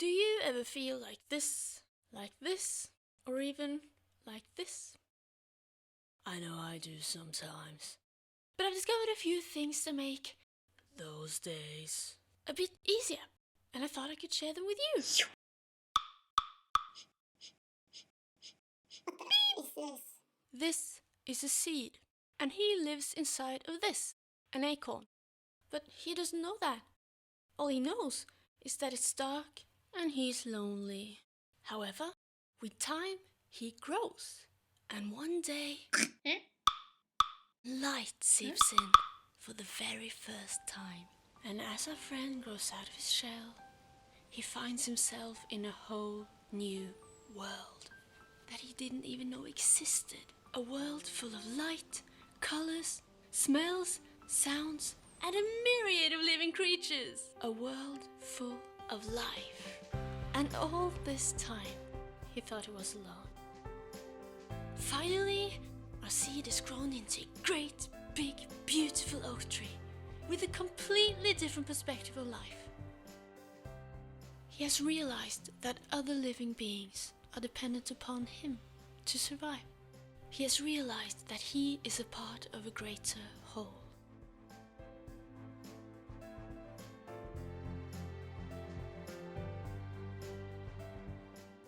Do you ever feel like this, or even like this? I know I do sometimes. But I've discovered a few things to make those days a bit easier, and I thought I could share them with you. What the is this? This is a seed, and he lives inside of this, an acorn. But he doesn't know that. All he knows is that it's dark and he's lonely. However, with time, he grows, and one day, light seeps in for the very first time. And as our friend grows out of his shell, he finds himself in a whole new world that he didn't even know existed. A world full of light, colors, smells, sounds, and a myriad of living creatures. A world full of life. And all this time, he thought he was alone. Finally, our seed has grown into a great, big, beautiful oak tree with a completely different perspective of life. He has realized that other living beings are dependent upon him to survive. He has realized that he is a part of a greater whole.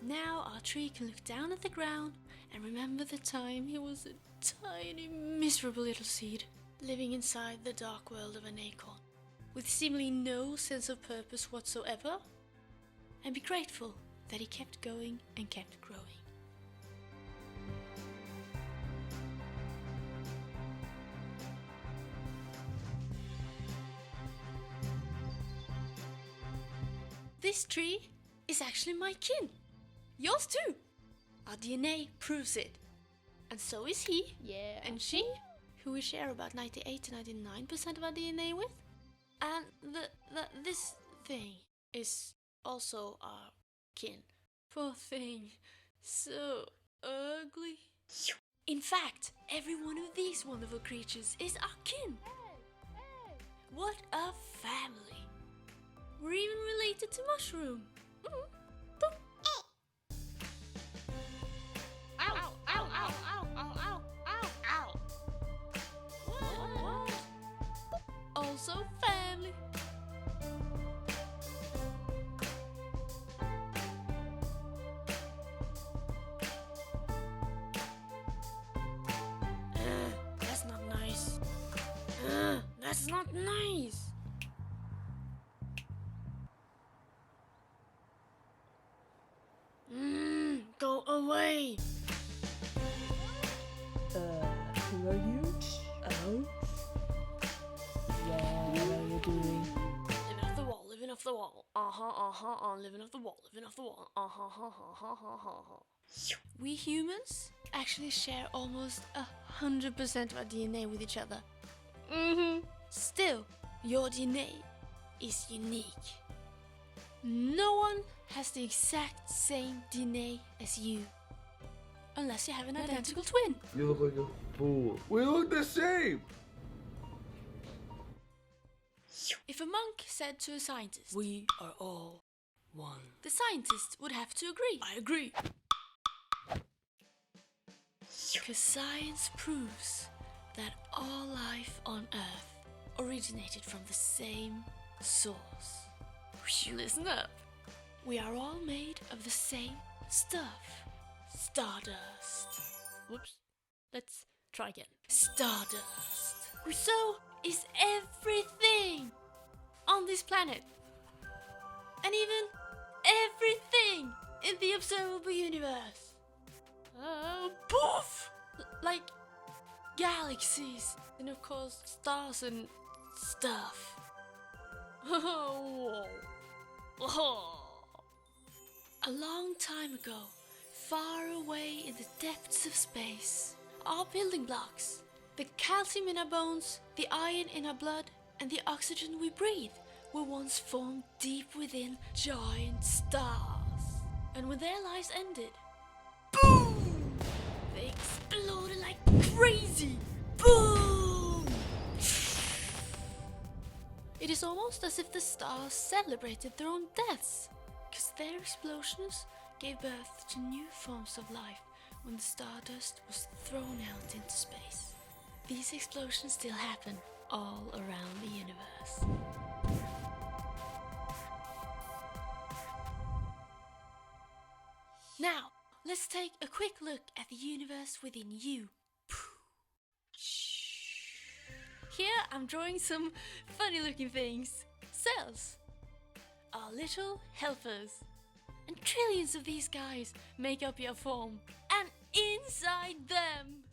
Now our tree can look down at the ground and remember the time he was a tiny, miserable little seed living inside the dark world of an acorn, with seemingly no sense of purpose whatsoever, and be grateful that he kept going and kept growing. This tree is actually my kin. Yours too. Our DNA proves it. And so is he. Yeah. And she, who we share about 98 to 99% of our DNA with. And this thing is also our kin. Poor thing. So ugly. In fact, every one of these wonderful creatures is our kin. What a family. We're even related to Mushroom. Ow, ow, ow, ow, ow, ow, ow, ow. What? Also family. That's not nice. That's not nice. Go away. Who are you? Ouch. Yeah, what are you doing? Living off the wall, living off the wall. Living off the wall, living off the wall. We humans actually share almost 100% of our DNA with each other. Still, your DNA is unique. No one has the exact same DNA as you. Unless you have an identical twin. You look like a fool. We look the same! If a monk said to a scientist, "We are all one," the scientist would have to agree. I agree. Because science proves that all life on Earth originated from the same source. Listen up. We are all made of the same stuff. Stardust. Whoops. Let's try again. Stardust. So is everything on this planet. And even everything in the observable universe. Poof! Like galaxies. And of course stars and stuff. Whoa. A long time ago, far away in the depths of space, our building blocks, the calcium in our bones, the iron in our blood, and the oxygen we breathe were once formed deep within giant stars. And when their lives ended, boom! They exploded like crazy. Boom! It is almost as if the stars celebrated their own deaths, because Their explosions gave birth to new forms of life when the Stardust was thrown out into space. These explosions still happen all around the universe. Now, let's take a quick look at the universe within you. Here I'm drawing some funny looking things. Cells. Our little helpers. And trillions of these guys make up your form. And inside them,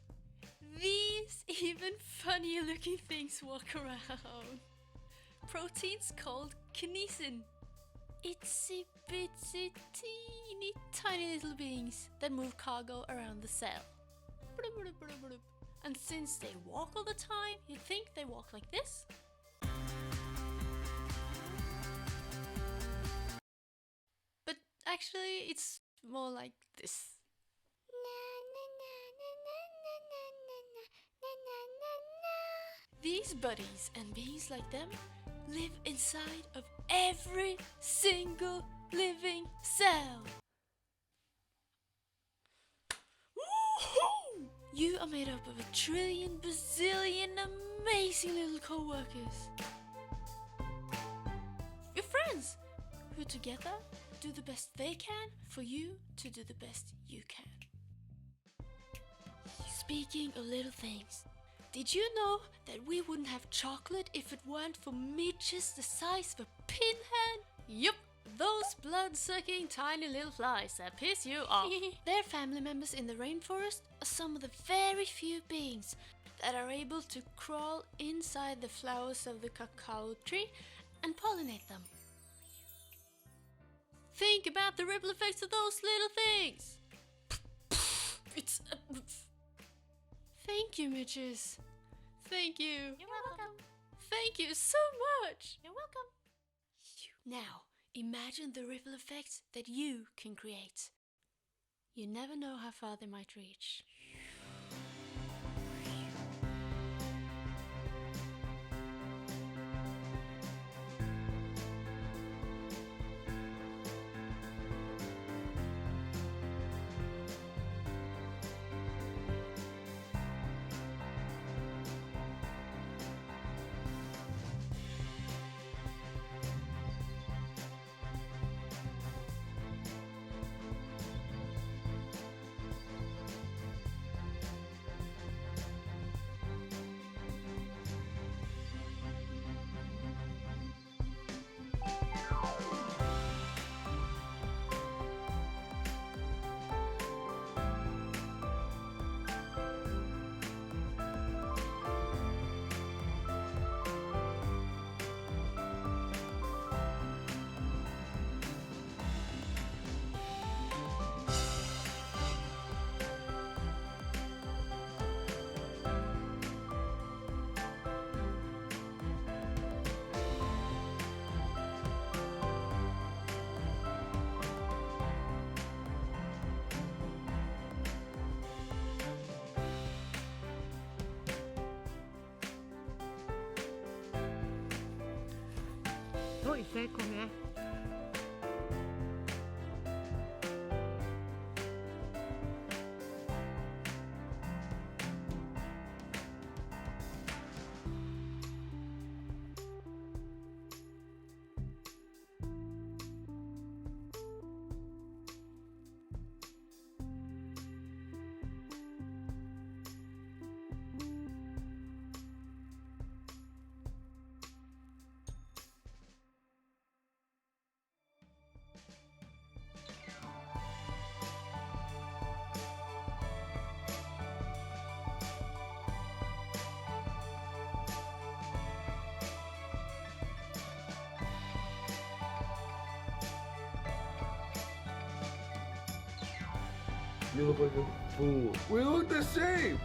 these even funnier looking things walk around. Proteins called kinesin. Itsy bitsy teeny tiny little beings that move cargo around the cell. And since they walk all the time, you'd think they walk like this. But actually, it's more like this. These buddies and beings like them live inside of every single living cell. Woohoo! You are made up of a trillion bazillion amazing little co-workers. Your friends, who together do the best they can for you to do the best you can. Speaking of little things, did you know that we wouldn't have chocolate if it weren't for midges the size of a pinhead? Yup, those blood-sucking tiny little flies that piss you off. Their family members in the rainforest are some of the very few beings that are able to crawl inside the flowers of the cacao tree and pollinate them. Think about the ripple effects of those little things. It's Thank you, midges. Thank you. You're welcome. Thank you so much. You're welcome. Now, imagine the ripple effects that you can create. You never know how far they might reach. Oj, där kom jag. You look like a fool. We look the same!